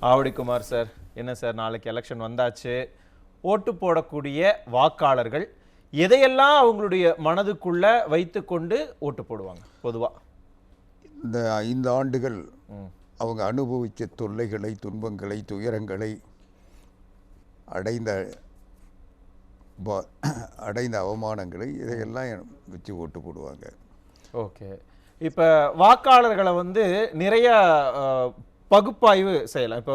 Avadi Kumar sir, என்ன sir, நாளைக்கு election வந்தாச்சு. ஓட்டு போடக்கூடிய வாக்காளர்கள் எதையெல்லாம் அவங்களுடைய மனதுக்குள்ள வைத்துக்கொண்டு ஓட்டு போடுவாங்க பொதுவா? இந்த 5 ஆண்டுகள் அவங்க அனுபவித்த தொல்லைகளை, துன்பங்களை, துயரங்களை, அடைந்த அவமானங்களை இதையெல்லாம் வச்சு ஓட்டு போடுவாங்க. ஓகே, இப்போ வாக்காளர்களை நிறைய பகுப்பாய்வு செய்யலாம். இப்போ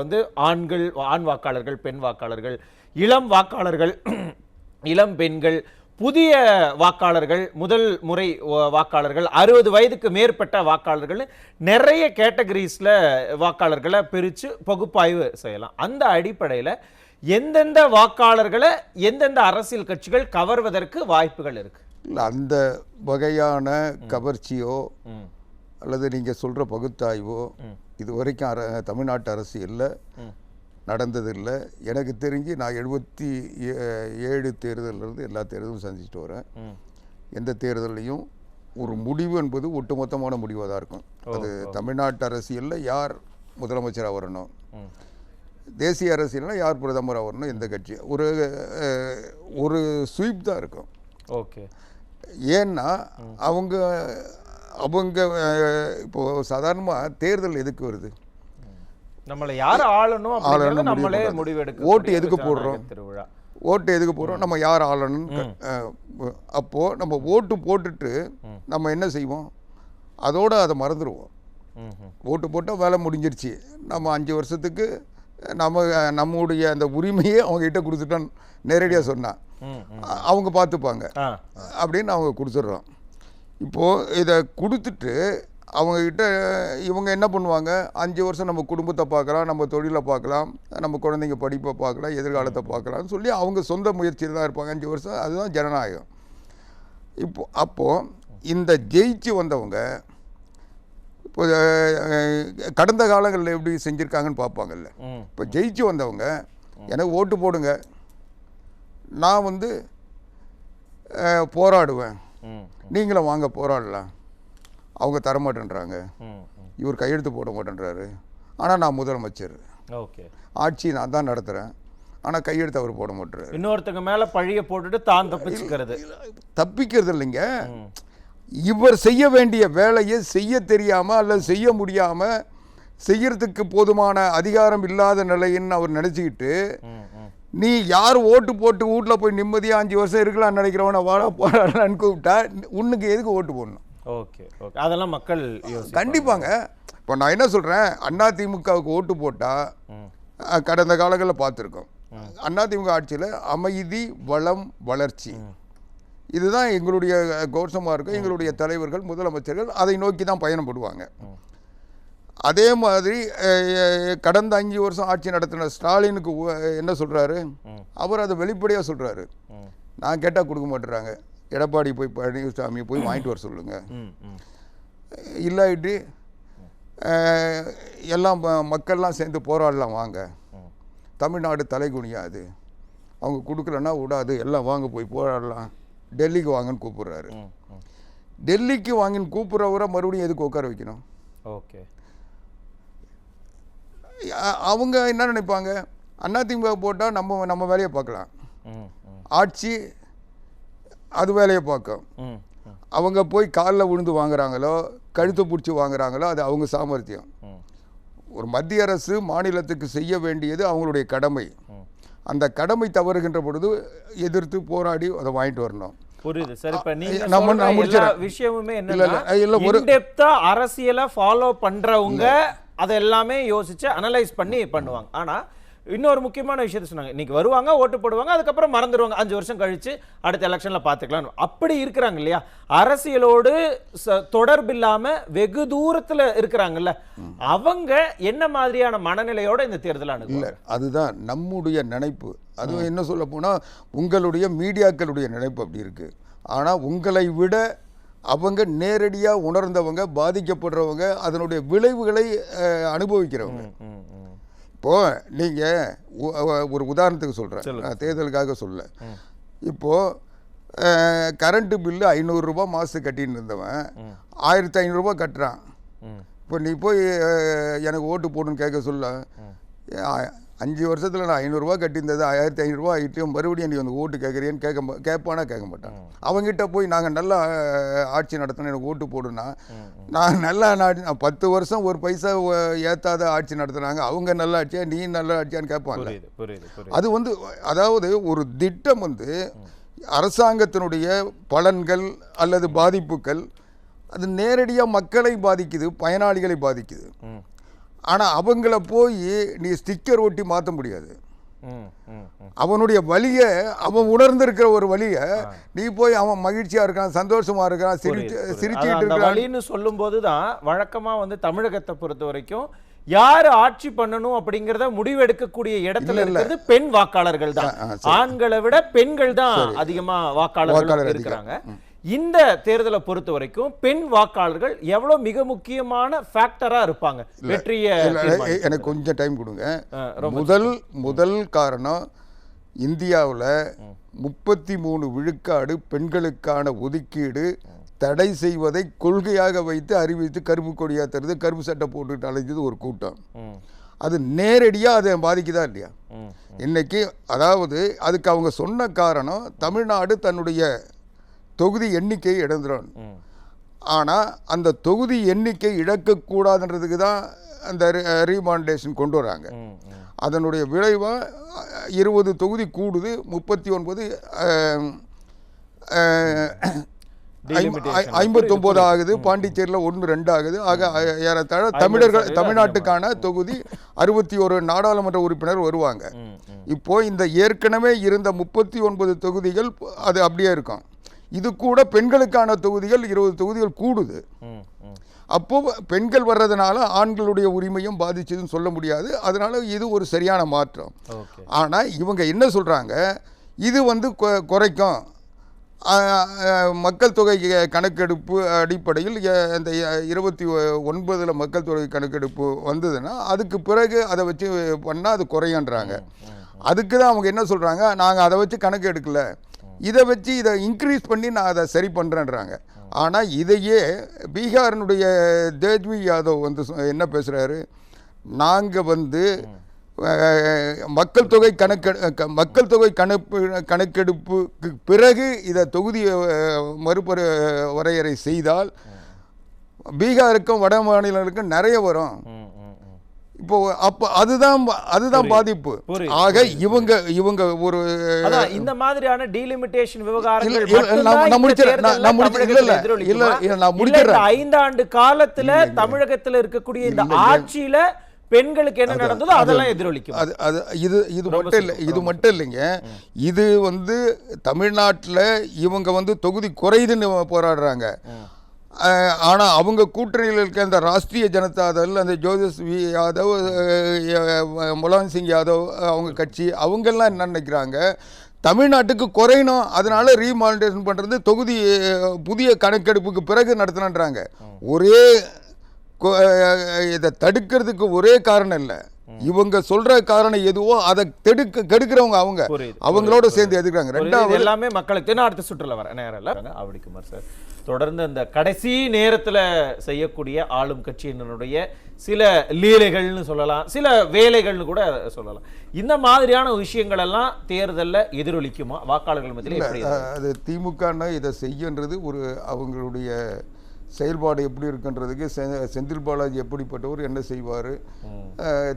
ஆண் வாக்காளர்கள், பெண் வாக்காளர்கள், இளம் வாக்காளர்கள், இளம் பெண்கள், புதிய வாக்காளர்கள், முதல் முறை வாக்காளர்கள், 60 வயதுக்கு மேற்பட்ட வாக்காளர்கள், நிறைய கேட்டகரிஸில் வாக்காளர்களை பிரித்து பகுப்பாய்வு செய்யலாம். அந்த அடிப்படையில் எந்தெந்த வாக்காளர்களை எந்தெந்த அரசியல் கட்சிகள் கவர்வதற்கு வாய்ப்புகள் இருக்கு? இல்லை, அந்த வகையான கவர்ச்சியோ அல்லது நீங்கள் சொல்கிற பகுத்தாய்வோ இது வரைக்கும் தமிழ்நாட்டு அரசியலில் நடந்ததில்லை. எனக்கு தெரிஞ்சு நான் 77 தேர்தலிருந்து எல்லா தேர்தலும் சந்திச்சுட்டு வரேன். எந்த தேர்தலையும் ஒரு முடிவு என்பது ஒட்டுமொத்தமான முடிவாக தான் இருக்கும். அது தமிழ்நாட்டு அரசியலில் யார் முதலமைச்சராக வரணும், தேசிய அரசியலில் யார் பிரதமராக வரணும், எந்த கட்சி, ஒரு ஸ்வீப் தான் இருக்கும். ஓகே, ஏன்னா அவங்க இப்போது சாதாரணமாக தேர்தல் எதுக்கு வருது? நம்மளை யார் ஆளணும் நம்மளே முடிவெடுக்க. ஓட்டு எதுக்கு போடுறோம்? ஓட்டு எதுக்கு போடுறோம்? நம்ம யார் ஆளணும். அப்போது நம்ம ஓட்டு போட்டுட்டு நம்ம என்ன செய்வோம்? அதோடு அதை மறந்துடுவோம். ஓட்டு போட்டால் வேலை முடிஞ்சிருச்சு, நம்ம 5 வருஷத்துக்கு நம்முடைய அந்த உரிமையே அவங்ககிட்ட கொடுத்துட்டோன்னு நேரடியாக சொன்னால் அவங்க பார்த்துப்பாங்க அப்படின்னு அவங்க கொடுத்துட்றோம். இப்போது இதை கொடுத்துட்டு அவங்கக்கிட்ட இவங்க என்ன பண்ணுவாங்க? 5 வருஷம் நம்ம குடும்பத்தை பார்க்கலாம், நம்ம தொழிலை பார்க்கலாம், நம்ம குழந்தைங்க படிப்பை பார்க்கலாம், எதிர்காலத்தை பார்க்கலாம்னு சொல்லி அவங்க சொந்த முயற்சியில் தான் இருப்பாங்க 5 வருஷம். அதுதான் ஜனநாயகம். அப்போது இந்த ஜெயிச்சு வந்தவங்க இப்போ கடந்த காலங்களில் எப்படி செஞ்சுருக்காங்கன்னு பார்ப்பாங்கல்ல. இப்போ ஜெயிச்சு வந்தவங்க எனக்கு ஓட்டு போடுங்க, நான் போராடுவேன், நீங்களும் வாங்க போராடலாம். அவங்க தரமாட்டேன்றாங்க, இவர் கையெழுத்து போட மாட்டேன்றாரு. ஆனால் நான் முதலமைச்சர், ஆட்சி நான் தான் நடத்துகிறேன், ஆனால் கையெழுத்து அவர் போட மாட்டேறாரு. இன்னொருத்தங்க மேலே பழிய போட்டுட்டு தான் தப்பிக்கிறது இல்லைங்க. இவர் செய்ய வேண்டிய வேலையை செய்ய தெரியாமல் அல்லது செய்ய முடியாமல் செய்யறதுக்கு போதுமான அதிகாரம் இல்லாத நிலைன்னு அவர் நினச்சிக்கிட்டு, நீ யார் ஓட்டு போட்டு வீட்டில் போய் நிம்மதியாக 5 வருஷம் இருக்கலாம்னு நினைக்கிறவனை வாடா போடான்னு கூப்பிட்டா உன்னுக்கு எதுக்கு ஓட்டு போடணும்? ஓகே, அதெல்லாம் மக்கள் கண்டிப்பாங்க. இப்போ நான் என்ன சொல்கிறேன், அதிமுகவுக்கு ஓட்டு போட்டால் கடந்த காலங்களில் பார்த்துருக்கோம், அதிமுக ஆட்சியில் அமைதி, வளம், வளர்ச்சி, இதுதான் எங்களுடைய கோஷமாக இருக்கும். எங்களுடைய தலைவர்கள், முதலமைச்சர்கள் அதை நோக்கி தான் பயணப்படுவாங்க. அதே மாதிரி கடந்த 5 வருஷம் ஆட்சி நடத்தின ஸ்டாலினுக்கு என்ன சொல்கிறாரு? அவர் அதை வெளிப்படையாக சொல்கிறாரு, நான் கேட்டால் கொடுக்க மாட்டேறாங்க, எடப்பாடி போய் பழனிசாமி போய் வாங்கிட்டு வர சொல்லுங்கள், இல்லாட்டி எல்லாம் மக்கள்லாம் சேர்ந்து போராடலாம், வாங்க, தமிழ்நாடு தலைகுனியாது, அவங்க கொடுக்கலன்னா விடாது, எல்லாம் வாங்க போய் போராடலாம், டெல்லிக்கு வாங்கன்னு கூப்பிட்றாரு. டெல்லிக்கு வாங்கின்னு கூப்பிட்றவரை மறுபடியும் எதுக்கு உட்கார வைக்கணும்? ஓகே, அவங்க என்ன நினைப்பாங்க? அதிமுக போட்டால் நம்ம வேலையை பார்க்கலாம், ஆட்சி அது வேலையை பார்க்கும். அவங்க போய் காலில் விழுந்து வாங்குறாங்களோ, கழுத்தை பிடிச்சி வாங்குறாங்களோ, அது அவங்க சாமர்த்தியம். ஒரு மத்திய அரசு மாநிலத்துக்கு செய்ய வேண்டியது அவங்களுடைய கடமை. அந்த கடமை தவறுகின்ற பொழுது எதிர்த்து போராடி அதை வாங்கிட்டு வரணும். புரியுது சார். இப்ப நீங்க விஷயமுமே என்ன, அரசியலை ஃபாலோ பண்றவங்க அதை எல்லாமே யோசிச்சு அனலைஸ் பண்ணி பண்ணுவாங்க. ஆனா இன்னொரு முக்கியமான விஷயத்த சொன்னாங்க, இன்னைக்கு வருவாங்க, ஓட்டு போடுவாங்க, அதுக்கப்புறம் மறந்துடுவாங்க, 5 வருஷம் கழிச்சு அடுத்த எலெக்ஷன்ல பார்த்துக்கலாம். அப்படி இருக்கிறாங்க இல்லையா? அரசியலோடு தொடர்பு இல்லாம வெகு தூரத்துல இருக்கிறாங்கல்ல, அவங்க என்ன மாதிரியான மனநிலையோட இந்த தேர்தல் அணுகல? அதுதான் நம்முடைய நினைப்பு. அதுவும் என்ன சொல்ல போனா உங்களுடைய மீடியாக்களுடைய நினைப்பு அப்படி இருக்கு. ஆனா உங்களை விட அவங்க நேரடியாக உணர்ந்தவங்க, பாதிக்கப்படுறவங்க, அதனுடைய விளைவுகளை அனுபவிக்கிறவங்க. இப்போது நீங்கள் ஒரு உதாரணத்துக்கு சொல்கிறேன், தேர்தலுக்காக சொல்ல. இப்போது கரண்ட்டு பில்லு 500 ரூபா மாதத்துக்கு கட்டின்னு இருந்தவன் 1500 ரூபா கட்டுறான். இப்போ நீ போய் எனக்கு ஓட்டு போடுன்னு கேட்க சொல்ல, 5 வருஷத்தில் நான் 500 ரூபா கட்டியிருந்தது 1500 ரூபா ஆகிட்டு மறுபடியும் நீ வந்து ஓட்டு கேட்குறியன்னு கேட்பானா கேட்க மாட்டான். அவங்ககிட்ட போய் நாங்கள் நல்லா ஆட்சி நடத்தணும் எனக்கு ஓட்டு போடுனா, நான் நல்லா 10 வருஷம் ஒரு பைசா ஏற்றாத ஆட்சி நடத்துனாங்க, அவங்க நல்ல ஆட்சியா நீ நல்ல ஆட்சியான்னு கேட்பாங்க. அது வந்து அதாவது ஒரு திட்டம் வந்து அரசாங்கத்தினுடைய பலன்கள் அல்லது பாதிப்புகள் அது நேரடியாக மக்களை பாதிக்குது, பயனாளிகளை பாதிக்குது. ஆனால் அவங்கள போய் நீ ஸ்டிக்கர் ஒட்டி மாற்ற முடியாது. அவனுடைய வலியை அவன் உணர்ந்திருக்கிற ஒரு வலியை நீ போய் அவன் மகிழ்ச்சியா இருக்கான், சந்தோஷமா இருக்கான், சிரிச்சுட்டு இருக்கான்னு சொல்லும் போதுதான் வழக்கமா வந்து தமிழகத்தை பொறுத்த வரைக்கும் யாரு ஆட்சி பண்ணணும் அப்படிங்கறத முடிவெடுக்கக்கூடிய இடத்துல இருக்கிறது பெண் வாக்காளர்கள் தான். ஆண்களை விட பெண்கள் தான் அதிகமா வாக்காளர்கள் இருக்கிறாங்க. இந்த தேர்தலை பொறுத்த வரைக்கும் பெண் வாக்காளர்கள் எவ்வளவு மிக முக்கியமான ஃபேக்டரா இருப்பாங்க வெற்றியை? எனக்கு கொஞ்சம் டைம் கொடுங்க. முதல் காரணம், இந்தியாவில் 33 விழுக்காடு பெண்களுக்கான ஒதுக்கீடு தடை செய்வதை கொள்கையாக வைத்து அறிவித்து கருப்பு கொடியாத்துறது, கருப்பு சட்டை போட்டுக்கிட்டு அழைச்சது ஒரு கூட்டம். அது நேரடியாக அதை பாதிக்குதா இல்லையா? இன்னைக்கு அதாவது அதுக்கு அவங்க சொன்ன காரணம் தமிழ்நாடு தன்னுடைய தொகுதி எண்ணிக்கை இழந்துடும். ஆனால் அந்த தொகுதி எண்ணிக்கை இழக்கக்கூடாதுன்றதுக்கு தான் அந்த ரீமாண்டேஷன் கொண்டு வராங்க. அதனுடைய விளைவாக 20 தொகுதி கூடுது, 39 59 ஆகுது, பாண்டிச்சேரியில் 1-2 ஆகுது. ஆக ஏறத்தாழ தமிழ்நாட்டுக்கான தொகுதி 61 நாடாளுமன்ற உறுப்பினர் வருவாங்க. இப்போ இந்த ஏற்கனவே இருந்த 39 தொகுதிகள் அது அப்படியே இருக்கும். இது கூட பெண்களுக்கான தொகுதிகள் 20 தொகுதிகள் கூடுது. அப்போ பெண்கள் வர்றதுனால ஆண்களுடைய உரிமையும் பாதிச்சதுன்னு சொல்ல முடியாது. அதனால இது ஒரு சரியான மாற்றம். ஆனால் இவங்க என்ன சொல்றாங்க, இது வந்து குறைக்கும். மக்கள் தொகை கணக்கெடுப்பு அடிப்படையில் இந்த 29 மக்கள் தொகை கணக்கெடுப்பு வந்ததுன்னா அதுக்கு பிறகு அதை வச்சு பண்ணால் அது குறையன்றாங்க. அதுக்கு தான் அவங்க என்ன சொல்கிறாங்க, நாங்கள் அதை வச்சு கணக்கு எடுக்கல, இதை வச்சு இதை இன்க்ரீஸ் பண்ணி நான் அதை சரி பண்ணுறேன்றாங்க. ஆனால் இதையே பீகாரினுடைய தேஜ்வி யாதவ் வந்து என்ன பேசுகிறாரு, நாங்கள் வந்து மக்கள் தொகை கணக்கெடுப்புக்கு பிறகு இதை தொகுதி வரையறை செய்தால் பீகாருக்கும் வட மாநிலங்களுக்கும் நிறைய வரும். இப்போ அப்ப அதுதான் பாதிப்பு. ஆக இவங்க ஒரு இந்த மாதிரியான டீலிமிட்டேஷன் விவகாரங்கள் 5 ஆண்டு காலத்துல தமிழகத்துல இருக்கக்கூடிய இந்த ஆட்சியில பெண்களுக்கு என்ன நடந்ததோ அதெல்லாம் எதிரொலிக்கும். இது மட்டும் இல்லைங்க, இது வந்து தமிழ்நாட்டில் இவங்க வந்து தொகுதி குறையுதுன்னு போராடுறாங்க. ஆனால் அவங்க கூட்டணியில் இருக்க அந்த ராஷ்ட்ரிய ஜனதா தள், அந்த ஜோதிஸ்வி யாதவ், முலாயம் சிங் யாதவ் அவங்க கட்சி, அவங்கெல்லாம் என்ன நினைக்கிறாங்க, தமிழ்நாட்டுக்கு குறையணும், அதனால ரீமானிட்டேஷன் பண்ணுறது தொகுதி புதிய கணக்கெடுப்புக்கு பிறகு நடத்தணுன்றாங்க. ஒரே இதை தடுக்கிறதுக்கு ஒரே காரணம் இல்லை, இவங்க சொல்ற காரணம் எதுவோ அதை கெடுக்கிறவங்க அவங்களோட சேர்ந்து எதுக்குறாங்க. ரெண்டாவது எல்லாமே மக்களுக்கு அடுத்த சுற்றுல வர நேரம் இல்லை. ஆவடிக்குமார் சார், தொடர்ந்து அந்த கடைசி நேரத்தில் செய்யக்கூடிய ஆளும் கட்சியினுடைய சில லீலைகள்னு சொல்லலாம், சில வேலைகள்னு கூட சொல்லலாம். இந்த மாதிரியான விஷயங்கள் எல்லாம் தேர்தலில் எதிரொலிக்குமா வாக்காளர்கள் மத்தியில்? அது திமுகன்னா இதை செய்யன்றது ஒரு அவங்களுடைய செயல்பாடு எப்படி இருக்குன்றதுக்கு செந்தில் பாலாஜி எப்படிப்பட்டவர், என்ன செய்வார்,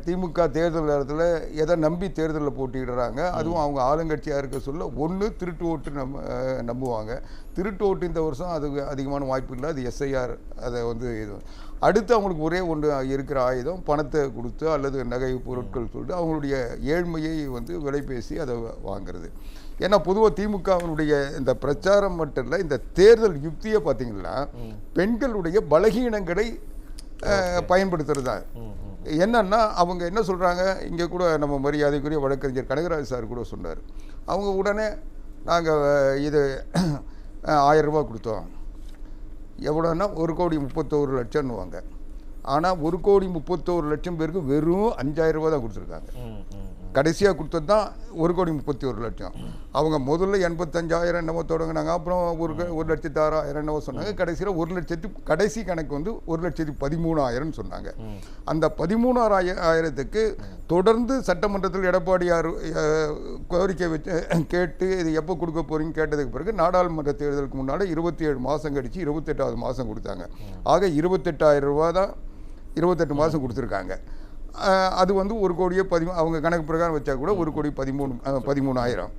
திமுக தேர்தல் நேரத்தில் எதை நம்பி தேர்தலில் போட்டிடுறாங்க, அதுவும் அவங்க ஆளுங்கட்சியாக இருக்க சொல்ல ஒன்று திருட்டு ஓட்டு நம்புவாங்க. திருட்டு ஓட்டு இந்த வருஷம் அது அதிகமான வாய்ப்பு இல்லை, அது எஸ்ஐஆர். அதை வந்து இது அடுத்து அவங்களுக்கு ஒரே ஒன்று இருக்கிற ஆயுதம் பணத்தை கொடுத்து அல்லது நகை பொருட்கள் சொல்லிட்டு அவங்களுடைய ஏழ்மையை வந்து விலை பேசி அதை வாங்கிறது. ஏன்னா பொதுவாக திமுகவினுடைய இந்த பிரச்சாரம் மட்டும் இல்லை, இந்த தேர்தல் யுக்தியை பார்த்தீங்கன்னா பெண்களுடைய பலகீனங்களை பயன்படுத்துறது தான். என்னன்னா அவங்க என்ன சொல்கிறாங்க, இங்கே கூட நம்ம மரியாதைக்குரிய வழக்கறிஞர் கனகராஜ் சார் கூட சொன்னார், அவங்க உடனே நாங்கள் இது 1000 ரூபா கொடுத்தோம், எவ்வளோன்னா 1,31,00,000ன்னுவாங்க. ஆனால் 1,31,00,000 பேருக்கு வெறும் 5,000 ரூபா தான் கொடுத்துருக்காங்க. கடைசியாக கொடுத்தது தான் 1,31,00,000. அவங்க முதல்ல 85,000 என்னமோ தொடங்கினாங்க, அப்புறம் 1,06,000 என்னவோ சொன்னாங்க, கடைசியில் 1,00,000 கடைசி கணக்கு வந்து 1,13,000 சொன்னாங்க. அந்த 13,000க்கு தொடர்ந்து சட்டமன்றத்தில் எடப்பாடியார் கோரிக்கை வச்சு கேட்டு இது எப்போ கொடுக்க போறீங்க கேட்டதுக்கு பிறகு நாடாளுமன்ற தேர்தலுக்கு முன்னால் 27 மாதம் கழிச்சு 28வது மாதம் கொடுத்தாங்க. ஆக 28,000 ரூபா தான் 28 மாதம் கொடுத்துருக்காங்க. அது வந்து 1,13,000 அவங்க கணக்கு பிரகாரம் வச்சா கூட 1,13,000.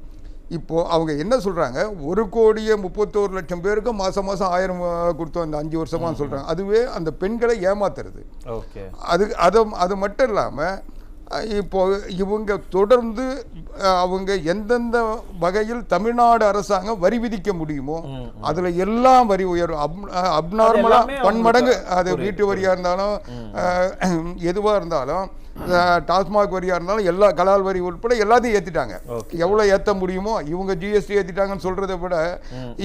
இப்போது அவங்க என்ன சொல்கிறாங்க, 1,31,00,000 பேருக்கு மாதம் 1000 கொடுத்தோம் அந்த 5 வருஷமாக சொல்கிறாங்க. அதுவே அந்த பெண்களை ஏமாத்துறது. ஓகே, அது மட்டும் இல்லாமல் இப்போ இவங்க தொடர்ந்து அவங்க எந்தெந்த வகையில் தமிழ்நாடு அரசாங்கம் வரி விதிக்க முடியுமோ அதில் எல்லாம் வரி உயரும். அப்நார்மலாக பன்மடங்கு, அது வீட்டு வரியாக இருந்தாலும் எதுவாக இருந்தாலும், டாஸ்மாக் வரியாக இருந்தாலும், எல்லா கலால் வரி உட்பட எல்லாத்தையும் ஏற்றிட்டாங்க. எவ்வளோ ஏற்ற முடியுமோ இவங்க ஜிஎஸ்டி ஏற்றிட்டாங்கன்னு சொல்கிறத விட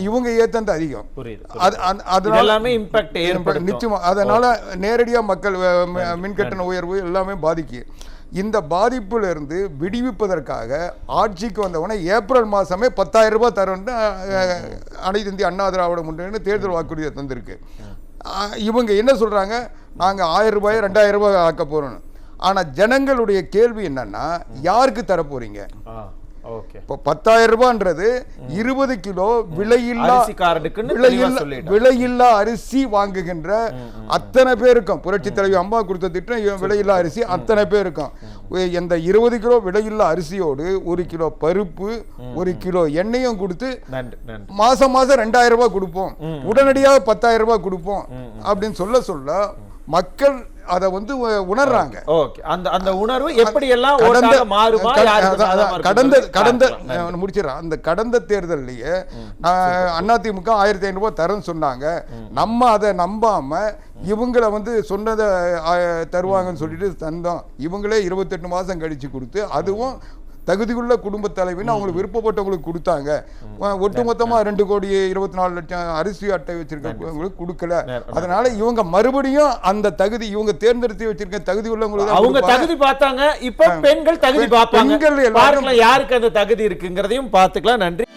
இவங்க ஏற்றது அதிகம். அதனால நிச்சயமாக அதனால் நேரடியாக மக்கள் மின்கட்டண உயர்வு எல்லாமே பாதிக்கு. இந்த பாதிப்பிலிருந்து விடுவிப்பதற்காக ஆட்சிக்கு வந்தவொடனே ஏப்ரல் மாதமே 10,000 ரூபாய் தரோன்னு அனைத்து இந்திய அண்ணா திராவிட முன்னணி தேர்தல் வாக்குறுதியை தந்திருக்கு. இவங்க என்ன சொல்கிறாங்க, நாங்கள் 1,000 ரூபாய் 2,000 ரூபாய் ஆக்க போகிறோன்னு. ஆனால் ஜனங்களுடைய கேள்வி என்னன்னா, யாருக்கு தர போறீங்க? இப்போ 10,000 ரூபான்றது 20 கிலோ விலையில்லா அரிசி வாங்குகின்ற அத்தனை பேருக்கும், புரட்சி தலைவி அம்மா கொடுத்த திட்டம் விலையில்லா அரிசி அத்தனை பேருக்கும். இந்த 20 கிலோ விலையில்லா அரிசியோடு 1 கிலோ பருப்பு 1 கிலோ எண்ணெயும் கொடுத்து மாசம் 2,000 ரூபாய் கொடுப்போம், உடனடியாக 10,000 ரூபாய் கொடுப்போம் அப்படின்னு சொல்ல மக்கள் அதை வந்து உணர்றாங்க. அந்த உணர்வு எப்படி எல்லாம் கடந்த தேர்தலையே அதிமுக 1,500 ரூபாய் தரேன்னு சொன்னாங்க. நம்ம அதை நம்பாம இவங்களை வந்து சொன்னதை தருவாங்கன்னு சொல்லிட்டு தந்தோம். இவங்களே 28 மாதம் கழிச்சு கொடுத்து, அதுவும் தகுதியுள்ள குடும்ப தலைவின்னு அவங்களுக்கு விருப்பப்பட்டவங்களுக்கு கொடுத்தாங்க. ஒட்டுமொத்தமாக 2,24,00,000 அரிசி அட்டை வச்சிருக்கவங்களுக்கு கொடுக்கல. அதனால இவங்க மறுபடியும் அந்த தகுதி, இவங்க தேர்ந்தெடுத்து வச்சிருக்க தகுதி உள்ளவங்களுக்கு அவங்க தகுதி பார்த்தாங்க. இப்ப பெண்கள் தகுதி பார்ப்பாங்க. யாருக்கு அந்த தகுதி இருக்குங்கிறதையும் பார்த்துக்கலாம். நன்றி.